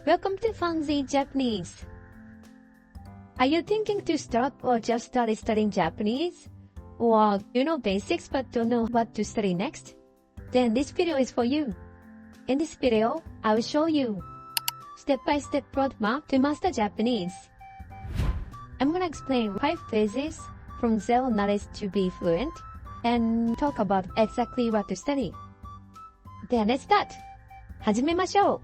Welcome to Fluency Japanese. Are you thinking to start or just started studying Japanese? Or you know basics but don't know what to study next? Then this video is for you. In this video, I will show you step-by-step roadmap to master Japanese. I'm gonna explain 5 phases from zero knowledge to be fluent and talk about exactly what to study. Then let's start! 始めましょう!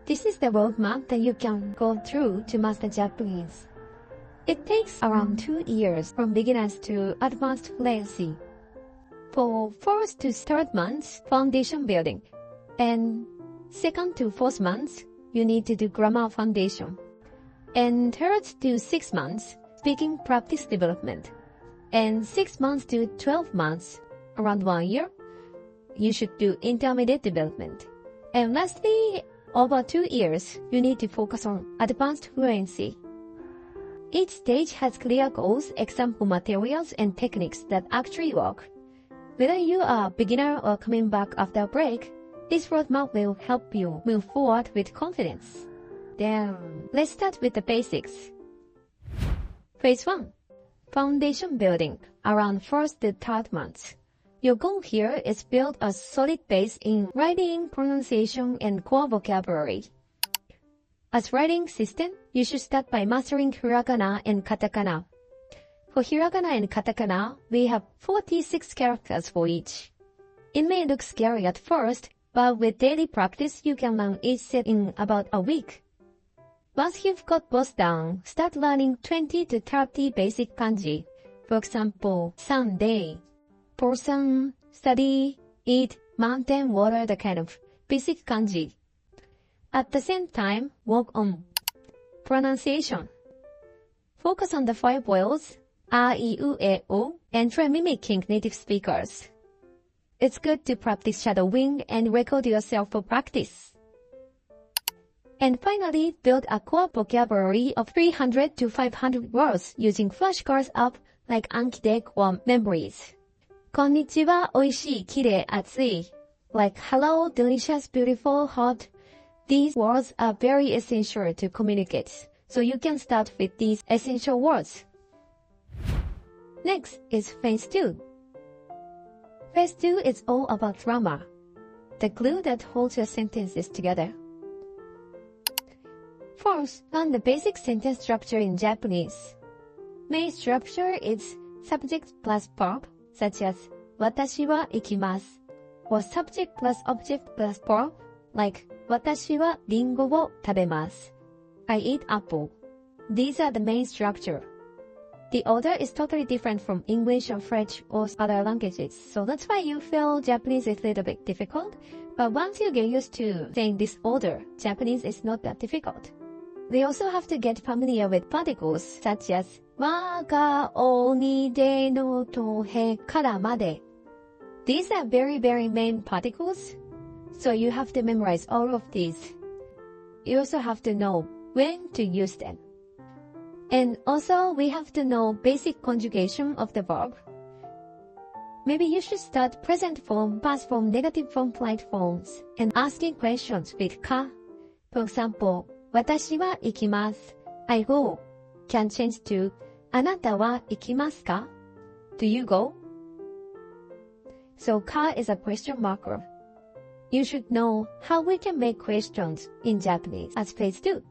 This is the roadmap that you can go through to master Japanese. It takes around 2 years from beginners to advanced fluency. For 4th to 3rd months, foundation building. And 2nd to 4th months, you need to do grammar foundation. And 3rd to 6th months, speaking practice development. And 6 months to 12 months, around 1 year, you should do intermediate development. And lastly, over 2 years, you need to focus on advanced fluency. Each stage has clear goals, example materials, and techniques that actually work. Whether you are a beginner or coming back after a break, this roadmap will help you move forward with confidence. Then, let's start with the basics. Phase 1. Foundation building, around 1st to 3rd months. Your goal here is build a solid base in writing, pronunciation, and core vocabulary. As writing system, you should start by mastering hiragana and katakana. For hiragana and katakana, we have 46 characters for each. It may look scary at first, but with daily practice, you can learn each set in about a week. Once you've got both down, start learning 20 to 30 basic kanji. For example, Sunday, person, study, eat, mountain, water, the kind of basic kanji. At the same time, work on pronunciation. Focus on the 5 vowels, a, I, U, E, O, and try mimicking native speakers. It's good to practice shadowing and record yourself for practice. And finally, build a core vocabulary of 300 to 500 words using flashcards app like Anki Deck or Memories. Konnichiwa, oishii, kirei, atsui. Like hello, delicious, beautiful, hot. These words are very essential to communicate, so you can start with these essential words. Next is Phase 2. Phase 2 is all about grammar, the glue that holds your sentences together. First, learn the basic sentence structure in Japanese. Main structure is subject plus verb, such as watashi wa ikimasu, or subject plus object plus verb, like watashi wa ringo wo tabemasu. I eat apple. These are the main structure. The order is totally different from English or French or other languages, so that's why you feel Japanese is a little bit difficult. But once you get used to saying this order, Japanese is not that difficult. We also have to get familiar with particles such as wa ga o ni de no to he kara made. These are very main particles, so you have to memorize all of these. You also have to know when to use them. And also, we have to know basic conjugation of the verb. Maybe you should start present form, past form, negative form, polite forms, and asking questions with ka. For example, watashi wa ikimasu, I go, can change to anata wa ikimasu ka? Do you go? So ka is a question marker. You should know how we can make questions in Japanese as Phase 2.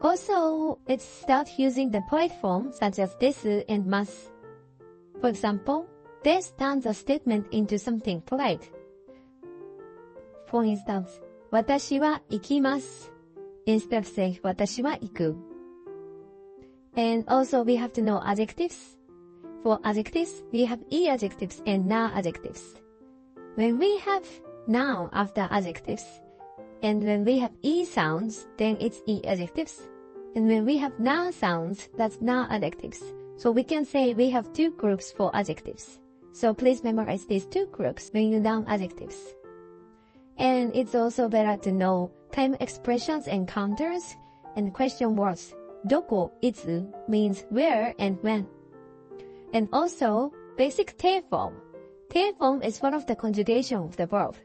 Also, let's start using the polite form such as desu and masu. For example, des turns a statement into something polite. For instance, watashi wa ikimasu instead of saying watashi wa iku. And also we have to know adjectives. For adjectives, we have e adjectives and na adjectives. When we have noun after adjectives, and when we have e sounds, then it's e adjectives. And when we have na sounds, that's na adjectives. So we can say we have 2 groups for adjectives. So please memorize these 2 groups when you noun adjectives. And it's also better to know time expressions and counters and question words. Doko, itsu means where and when. And also basic te form. Te form is one of the conjugation of the verb.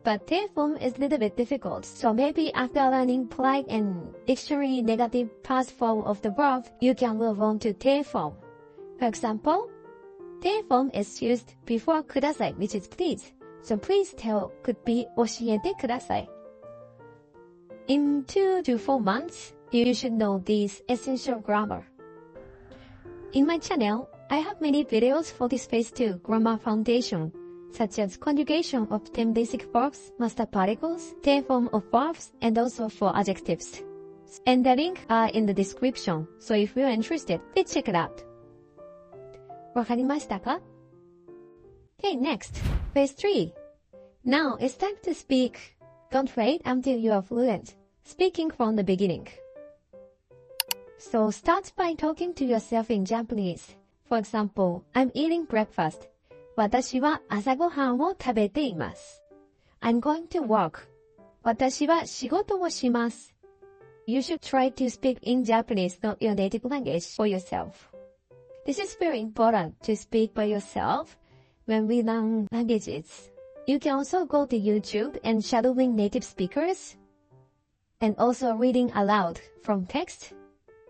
But their form is a little bit difficult, so maybe after learning polite and dictionary negative past form of the verb, you can move on to their form. For example, their form is used before kudasai, which is please. So please tell could be 教えてください. In 2 to 4 months, you should know these essential grammar. In my channel, I have many videos for this phase 2 grammar foundation, such as conjugation of 10 basic verbs, master particles, their form of verbs, and also for adjectives. And the link are in the description, so if you're interested, please check it out. わかりましたか? Okay, next, phase 3. Now it's time to speak. Don't wait until you are fluent. Speaking from the beginning. So start by talking to yourself in Japanese. For example, I'm eating breakfast. 私は朝ごはんを食べています。I'm going to work. 私は仕事をします。You should try to speak in Japanese, not your native language, for yourself. This is very important to speak by yourself when we learn languages. You can also go to YouTube and shadowing native speakers, and also reading aloud from text.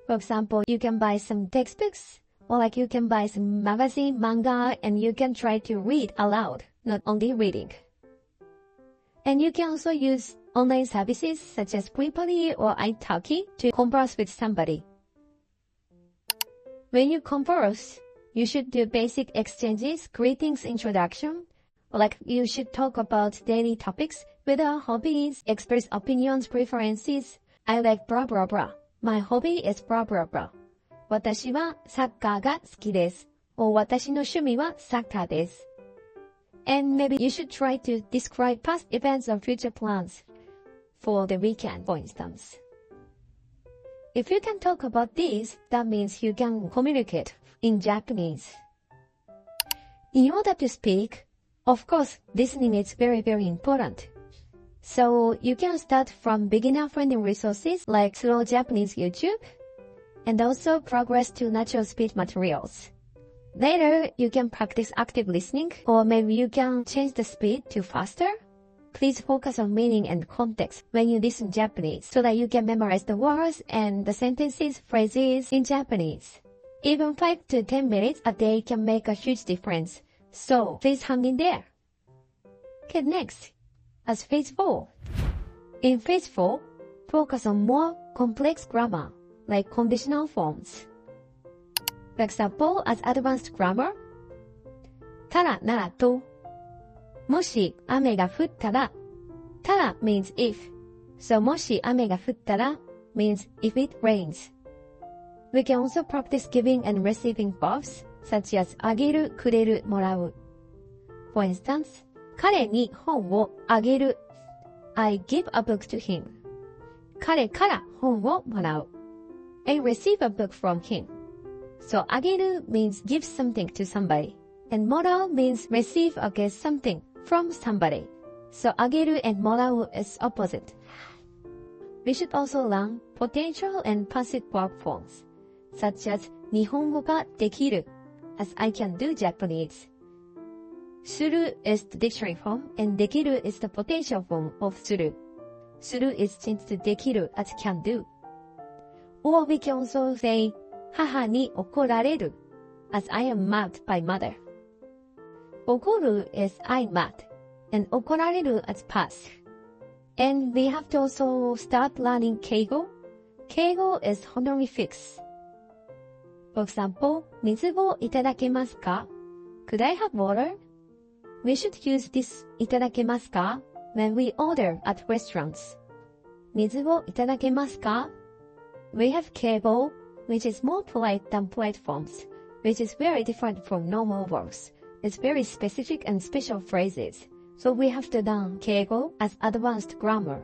For example, you can buy some textbooks, or like you can buy some magazine, manga, and you can try to read aloud, not only reading. And you can also use online services such as Preply or italki to converse with somebody. When you converse, you should do basic exchanges, greetings, introduction, or like you should talk about daily topics, whether hobbies, express opinions, preferences. I like blah blah blah. My hobby is blah blah blah. 私はサッカーが好きです。or 私の趣味はサッカーです。And maybe you should try to describe past events or future plans for the weekend, for instance. If you can talk about this, that means you can communicate in Japanese. In order to speak, of course, listening is very, very important. So you can start from beginner-friendly resources like Slow Japanese YouTube, and also progress to natural speech materials. Later, you can practice active listening, or maybe you can change the speed to faster. Please focus on meaning and context when you listen Japanese so that you can memorize the words and the sentences, phrases in Japanese. Even 5 to 10 minutes a day can make a huge difference. So please hang in there. Okay, next, as phase 4. In phase 4, focus on more complex grammar, like conditional forms. For example, as advanced grammar, たらならと、もし雨が降ったら、たら means if, so もし雨が降ったら means if it rains. We can also practice giving and receiving verbs, such as あげる、くれる、もらう. For instance, 彼に本をあげる. I give a book to him. 彼から本をもらう. I receive a book from him. So あげる means give something to somebody, and もらう means receive or get something from somebody. So あげる and もらう is opposite. We should also learn potential and passive verb forms, such as 日本語ができる, as I can do Japanese. する is the dictionary form, and できる is the potential form of する. する is changed to できる as can do. Or we can also say 母に怒られる, as I am mad by mother. 怒る is I mad, and 怒られる as past. And we have to also start learning 敬語. 敬語 is honorifics. For example, 水をいただけますか? Could I have water? We should use this いただけますか when we order at restaurants. 水をいただけますか? We have 敬語, which is more polite than polite forms, which is very different from normal verbs. It's very specific and special phrases, so we have to learn 敬語 as advanced grammar.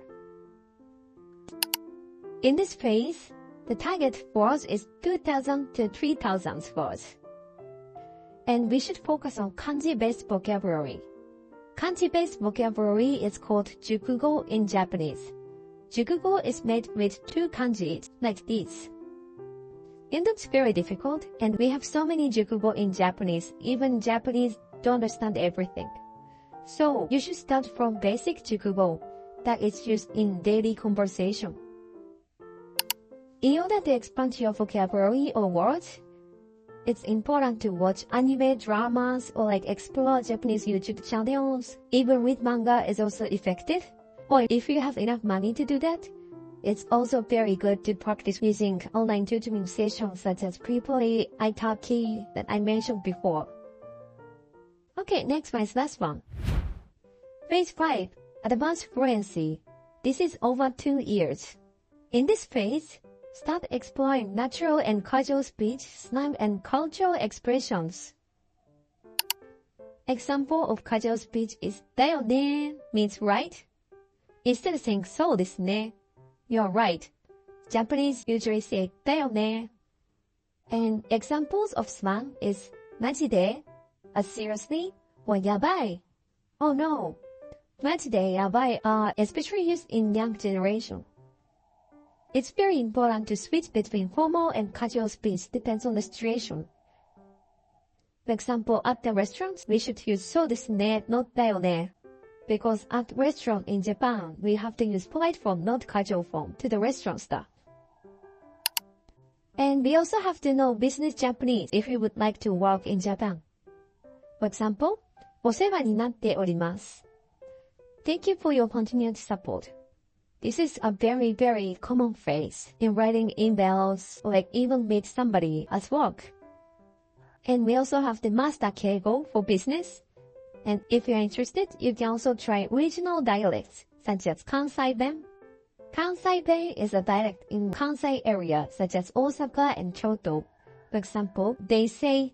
In this phase, the target words is 2,000 to 3,000 words. And we should focus on kanji-based vocabulary. Kanji-based vocabulary is called jukugo in Japanese. Jukugo is made with 2 kanjis, like this. It looks very difficult, and we have so many jukugo in Japanese, even Japanese don't understand everything. So you should start from basic jukugo that is used in daily conversation. In order to expand your vocabulary or words, it's important to watch anime, dramas, or explore Japanese YouTube channels. Even read manga is also effective. Or if you have enough money to do that, it's also very good to practice using online tutoring sessions such as Preply, Italki that I mentioned before. Okay, next one is last one. Phase 5, Advanced Fluency. This is over 2 years. In this phase, start exploring natural and casual speech, slang, and cultural expressions. Example of casual speech is だよね means right. Instead of saying そうですね, you're right. Japanese usually say だよね. And examples of slang is マジで as seriously or やばい oh no. マジでやばい are especially used in young generation. It's very important to switch between formal and casual speech depends on the situation. For example, at the restaurants, we should use そうですね not だよね. Because at restaurant in Japan, we have to use polite form, not casual form, to the restaurant staff. And we also have to know business Japanese if you would like to work in Japan. For example, お世話になっております. Thank you for your continued support. This is a very, very common phrase in writing emails or even meet somebody at work. And we also have the master keigo for business. And if you're interested, you can also try regional dialects, such as Kansai Ben. Kansai Ben is a dialect in Kansai area, such as Osaka and Kyoto. For example, they say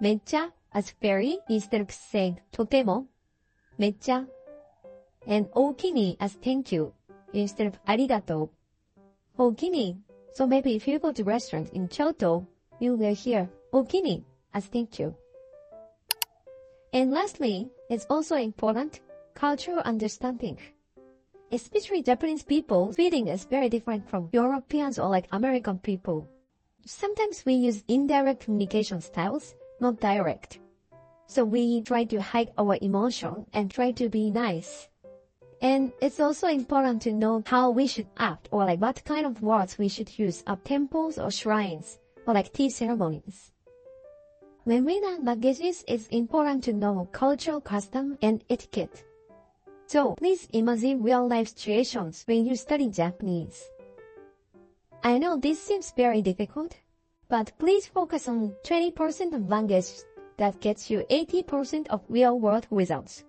めっちゃ as very instead of saying とても, めっちゃ. And おおきに as thank you instead of ありがとう. おおきに. So maybe if you go to restaurant in Kyoto, you will hear おおきに as thank you. And lastly, it's also important, cultural understanding. Especially Japanese people, feeling is very different from Europeans or American people. Sometimes we use indirect communication styles, not direct. So we try to hide our emotion and try to be nice. And it's also important to know how we should act or what kind of words we should use at temples or shrines or tea ceremonies. When we learn languages, it's important to know cultural custom and etiquette. So please imagine real-life situations when you study Japanese. I know this seems very difficult, but please focus on 20% of language that gets you 80% of real-world results.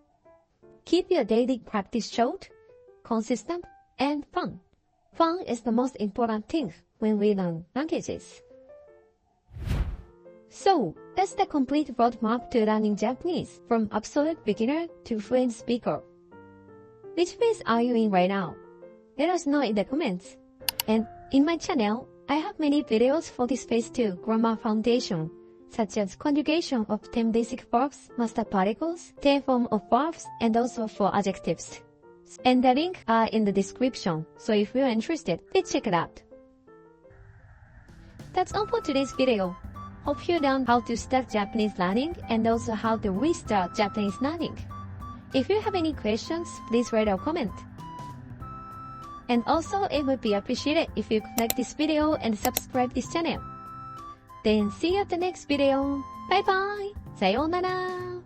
Keep your daily practice short, consistent, and fun. Fun is the most important thing when we learn languages. So, that's the complete roadmap to learning Japanese from absolute beginner to fluent speaker. Which phase are you in right now? Let us know in the comments. And in my channel, I have many videos for this phase 2 grammar foundation, such as conjugation of 10 basic verbs, master particles, 10 form of verbs, and also for adjectives. And the link are in the description, so if you're interested, please check it out. That's all for today's video. Hope you learned how to start Japanese learning and also how to restart Japanese learning. If you have any questions, please write a comment. And also, it would be appreciated if you could like this video and subscribe this channel. Then see you at the next video. Bye bye! さようなら!